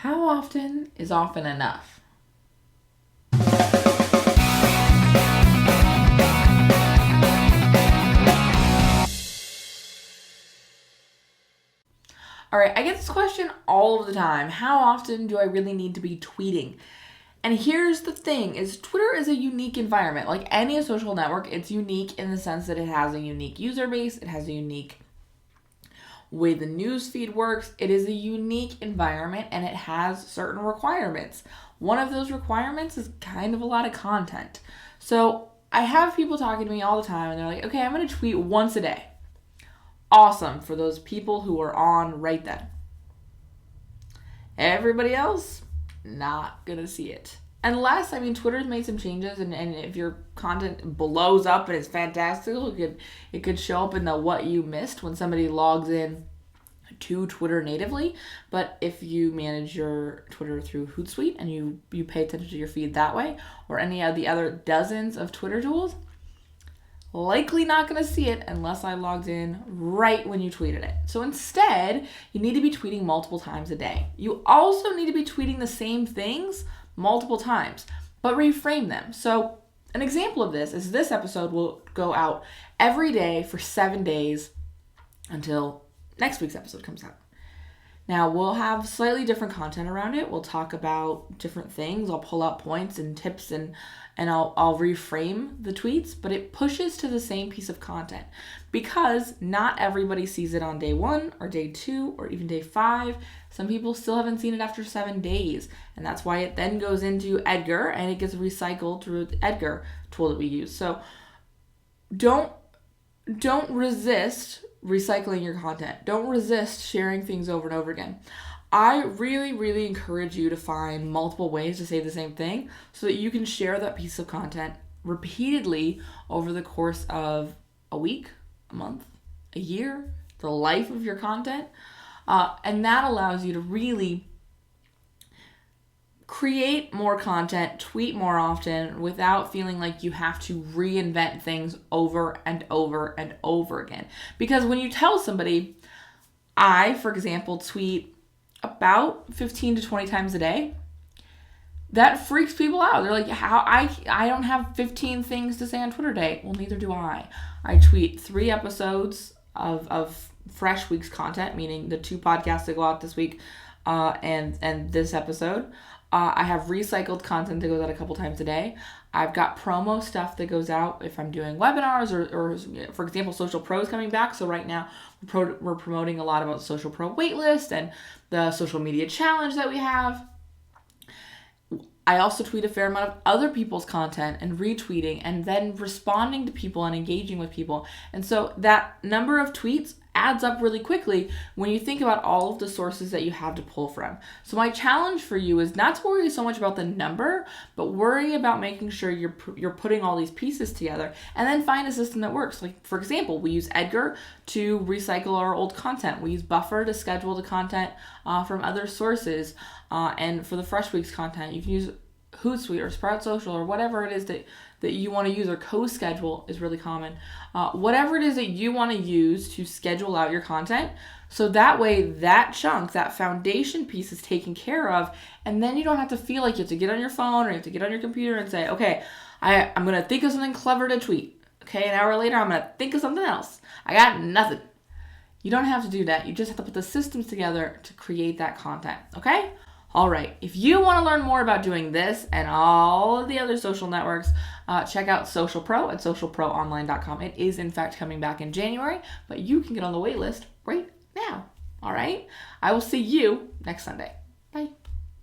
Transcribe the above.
How often is often enough? All right, I get this question all of the time. How often do I really need to be tweeting? And here's the thing, is Twitter is a unique environment. Like any social network, it's unique in the sense that it has a unique user base, it has a unique way the news feed works. It is a unique environment and it has certain requirements. One of those requirements is kind of a lot of content. So I have people talking to me all the time and they're like, okay, I'm going to tweet once a day. Awesome for those people who are on right then. Everybody else, not going to see it. Unless, Twitter's made some changes and if your content blows up and it's fantastical, it could show up in the what you missed when somebody logs in to Twitter natively. But if you manage your Twitter through Hootsuite and you pay attention to your feed that way, or any of the other dozens of Twitter tools, likely not going to see it unless I logged in right when you tweeted it. So instead, you need to be tweeting multiple times a day. You also need to be tweeting the same things multiple times, but reframe them. So an example of this is this episode will go out every day for 7 days until next week's episode comes out. Now, we'll have slightly different content around it. We'll talk about different things. I'll pull out points and tips and I'll reframe the tweets, but it pushes to the same piece of content because not everybody sees it on day 1 or day 2 or even day 5. Some people still haven't seen it after 7 days, and that's why it then goes into Edgar and it gets recycled through the Edgar tool that we use. So don't resist recycling your content. Don't resist sharing things over and over again. I really, really encourage you to find multiple ways to say the same thing so that you can share that piece of content repeatedly over the course of a week, a month, a year, the life of your content. And that allows you to really create more content, tweet more often without feeling like you have to reinvent things over and over and over again. Because when you tell somebody, I, for example, tweet about 15 to 20 times a day, that freaks people out. They're like, how I don't have 15 things to say on Twitter Day. Well, neither do I. I tweet 3 episodes of Fresh Week's content, meaning the 2 podcasts that go out this week and this episode. I have recycled content that goes out a couple times a day. I've got promo stuff that goes out if I'm doing webinars or for example, Social Pro is coming back. So right now we're promoting a lot about Social Pro waitlist and the social media challenge that we have. I also tweet a fair amount of other people's content and retweeting and then responding to people and engaging with people. And so that number of tweets adds up really quickly when you think about all of the sources that you have to pull from. So my challenge for you is not to worry so much about the number, but worry about making sure you're putting all these pieces together and then find a system that works. Like, for example, we use Edgar to recycle our old content. We use Buffer to schedule the content from other sources. And for the Fresh Week's content, you can use Hootsuite or Sprout Social or whatever it is that you want to use, or co-schedule is really common. Whatever it is that you want to use to schedule out your content, so that way that chunk, that foundation piece is taken care of, and then you don't have to feel like you have to get on your phone or you have to get on your computer and say, okay, I'm going to think of something clever to tweet. Okay, an hour later, I'm going to think of something else. I got nothing. You don't have to do that. You just have to put the systems together to create that content, okay? All right, if you want to learn more about doing this and all of the other social networks, check out Social Pro at socialproonline.com. It is, in fact, coming back in January, but you can get on the wait list right now. All right, I will see you next Sunday.